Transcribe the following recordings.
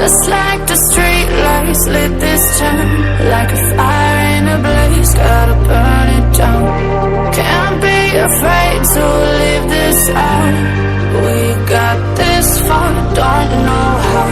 Just like the street lights lit this town, like a fire in a blaze, gotta burn it down. Can't be afraid to leave this out. We got this far, don't know how.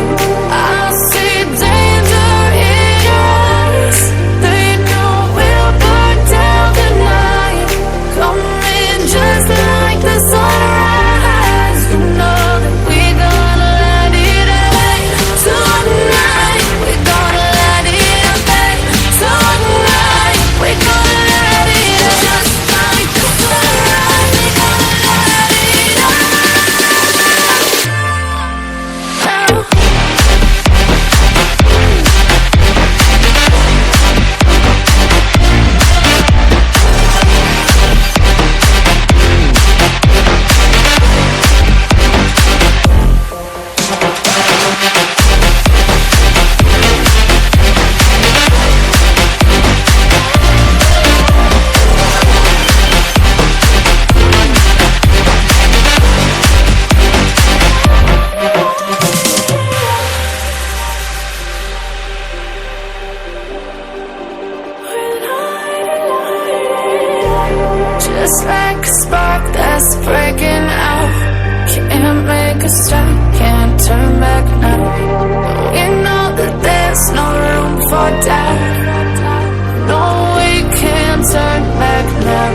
I see danger in your eyes. They know we'll burn down the night. Coming just like the sunrise. You know that we're gonna let it rain tonight. We're gonna let it rain tonight. We're gonna let it rain just like the sunrise. We're gonna let it rain. Just like a spark that's breaking out. Can't make a stop, can't turn back now. We know that there's no room for doubt. No, we can't turn back now.